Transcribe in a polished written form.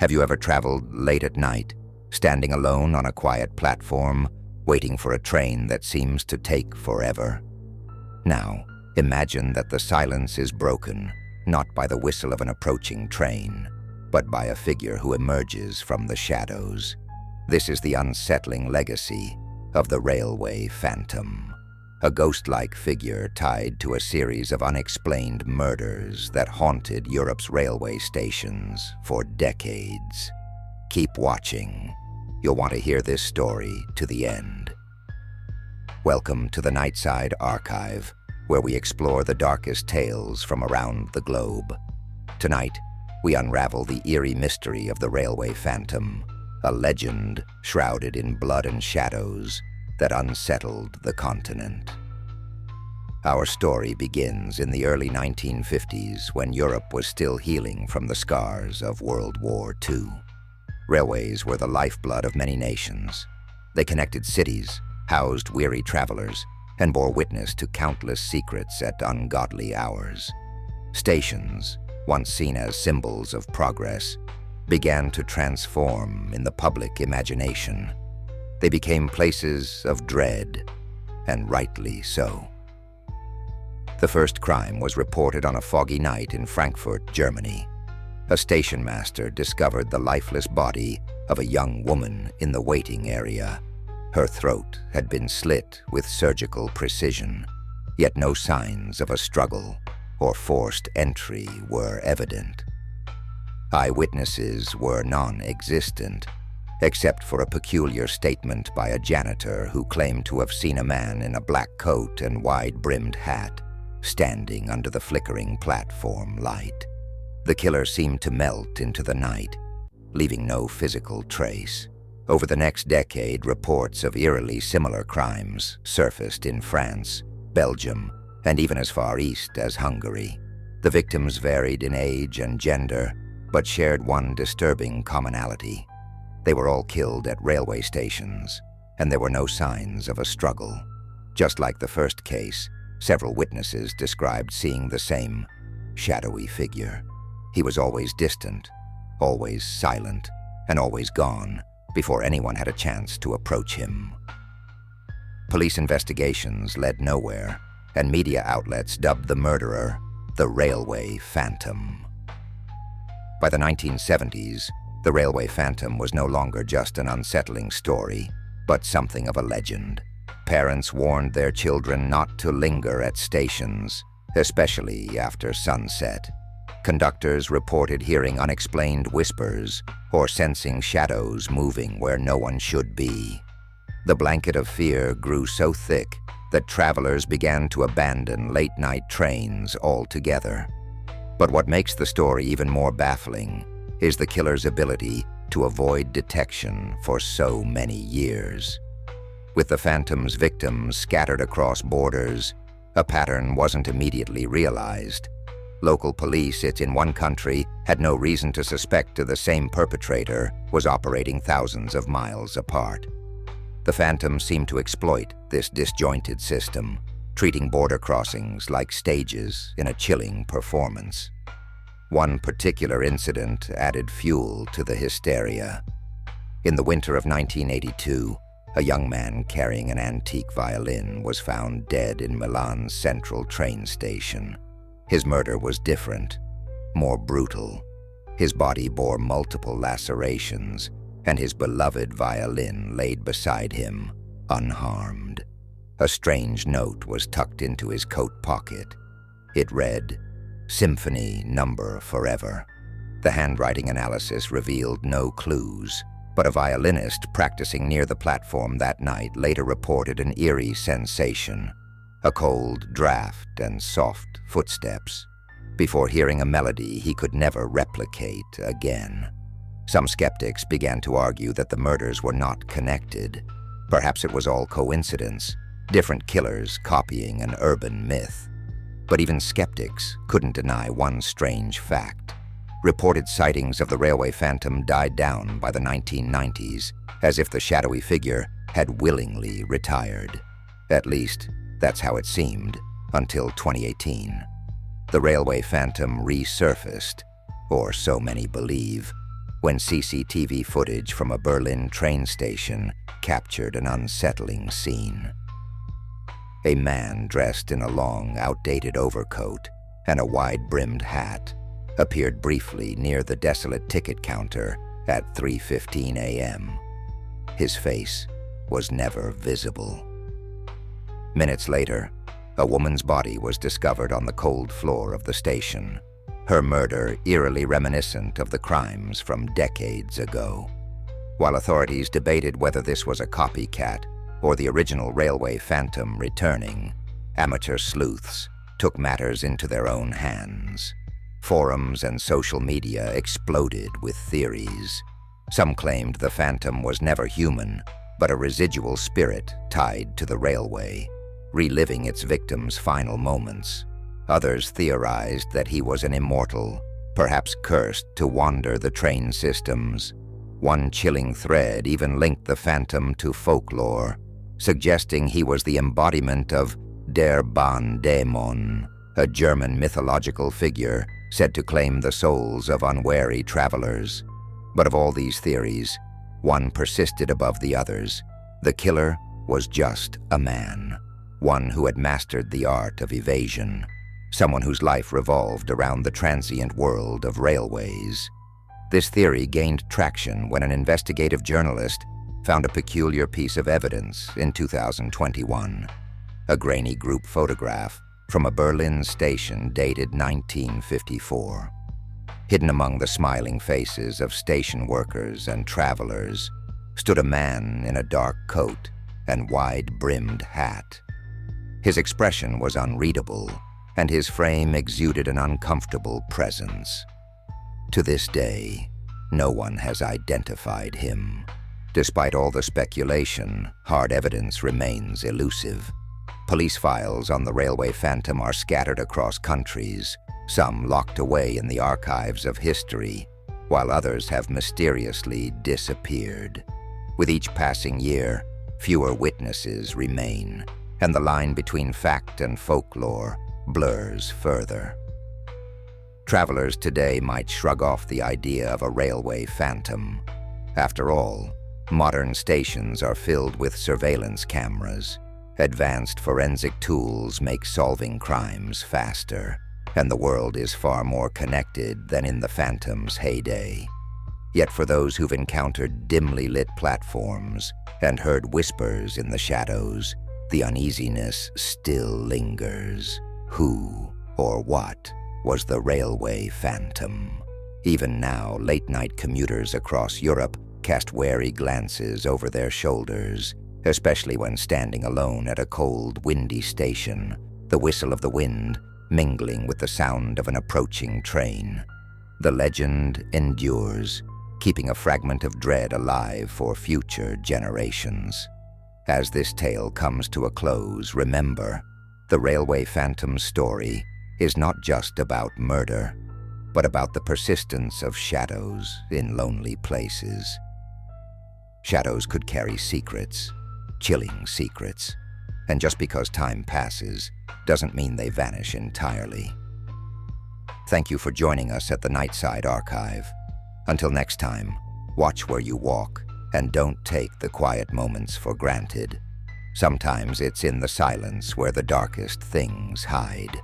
Have you ever traveled late at night, standing alone on a quiet platform, waiting for a train that seems to take forever? Now, imagine that the silence is broken, not by the whistle of an approaching train, but by a figure who emerges from the shadows. This is the unsettling legacy of the railway phantom, a ghost-like figure tied to a series of unexplained murders that haunted Europe's railway stations for decades. Keep watching. You'll want to hear this story to the end. Welcome to the Nightside Archive, where we explore the darkest tales from around the globe. Tonight, we unravel the eerie mystery of the railway phantom, a legend shrouded in blood and shadows that unsettled the continent. Our story begins in the early 1950s when Europe was still healing from the scars of World War II. Railways were the lifeblood of many nations. They connected cities, housed weary travelers, and bore witness to countless secrets at ungodly hours. Stations, once seen as symbols of progress, began to transform in the public imagination. They became places of dread, and rightly so. The first crime was reported on a foggy night in Frankfurt, Germany. A station master discovered the lifeless body of a young woman in the waiting area. Her throat had been slit with surgical precision, yet no signs of a struggle or forced entry were evident. Eyewitnesses were non-existent, except for a peculiar statement by a janitor who claimed to have seen a man in a black coat and wide-brimmed hat standing under the flickering platform light. The killer seemed to melt into the night, leaving no physical trace. Over the next decade, reports of eerily similar crimes surfaced in France, Belgium, and even as far east as Hungary. The victims varied in age and gender, but shared one disturbing commonality. They were all killed at railway stations, and there were no signs of a struggle. Just like the first case, several witnesses described seeing the same shadowy figure. He was always distant, always silent, and always gone before anyone had a chance to approach him. Police investigations led nowhere, and media outlets dubbed the murderer the railway phantom. By the 1970s, the railway phantom was no longer just an unsettling story, but something of a legend. Parents warned their children not to linger at stations, especially after sunset. Conductors reported hearing unexplained whispers or sensing shadows moving where no one should be. The blanket of fear grew so thick that travelers began to abandon late-night trains altogether. But what makes the story even more baffling is the killer's ability to avoid detection for so many years. With the phantom's victims scattered across borders, a pattern wasn't immediately realized. Local police in one country had no reason to suspect the same perpetrator was operating thousands of miles apart. The phantom seemed to exploit this disjointed system, treating border crossings like stages in a chilling performance. One particular incident added fuel to the hysteria. In the winter of 1982, a young man carrying an antique violin was found dead in Milan's central train station. His murder was different, more brutal. His body bore multiple lacerations, and his beloved violin laid beside him, unharmed. A strange note was tucked into his coat pocket. It read, "Symphony Number Forever." The handwriting analysis revealed no clues, but a violinist practicing near the platform that night later reported an eerie sensation, a cold draft and soft footsteps, before hearing a melody he could never replicate again. Some skeptics began to argue that the murders were not connected. Perhaps it was all coincidence, different killers copying an urban myth. But even skeptics couldn't deny one strange fact. Reported sightings of the railway phantom died down by the 1990s, as if the shadowy figure had willingly retired. At least, that's how it seemed, until 2018. The railway phantom resurfaced, or so many believe, when CCTV footage from a Berlin train station captured an unsettling scene. A man dressed in a long, outdated overcoat and a wide-brimmed hat appeared briefly near the desolate ticket counter at 3:15 a.m. His face was never visible. Minutes later, a woman's body was discovered on the cold floor of the station, her murder eerily reminiscent of the crimes from decades ago. While authorities debated whether this was a copycat or the original railway phantom returning, amateur sleuths took matters into their own hands. Forums and social media exploded with theories. Some claimed the phantom was never human, but a residual spirit tied to the railway, reliving its victims' final moments. Others theorized that he was an immortal, perhaps cursed to wander the train systems. One chilling thread even linked the phantom to folklore, suggesting he was the embodiment of der Bahndämon, a German mythological figure said to claim the souls of unwary travelers. But of all these theories, one persisted above the others. The killer was just a man, one who had mastered the art of evasion, someone whose life revolved around the transient world of railways. This theory gained traction when an investigative journalist found a peculiar piece of evidence in 2021, a grainy group photograph from a Berlin station dated 1954. Hidden among the smiling faces of station workers and travelers stood a man in a dark coat and wide-brimmed hat. His expression was unreadable, and his frame exuded an uncomfortable presence. To this day, no one has identified him. Despite all the speculation, hard evidence remains elusive. Police files on the railway phantom are scattered across countries, some locked away in the archives of history, while others have mysteriously disappeared. With each passing year, fewer witnesses remain, and the line between fact and folklore blurs further. Travelers today might shrug off the idea of a railway phantom. After all, modern stations are filled with surveillance cameras. Advanced forensic tools make solving crimes faster, and the world is far more connected than in the phantom's heyday. Yet for those who've encountered dimly lit platforms and heard whispers in the shadows, the uneasiness still lingers. Who or what was the railway phantom? Even now, late-night commuters across Europe cast wary glances over their shoulders, especially when standing alone at a cold, windy station, the whistle of the wind mingling with the sound of an approaching train. The legend endures, keeping a fragment of dread alive for future generations. As this tale comes to a close, remember, the railway phantom's story is not just about murder, but about the persistence of shadows in lonely places. Shadows could carry secrets, chilling secrets, and just because time passes doesn't mean they vanish entirely. Thank you for joining us at the Nightside Archive. Until next time, watch where you walk and don't take the quiet moments for granted. Sometimes it's in the silence where the darkest things hide.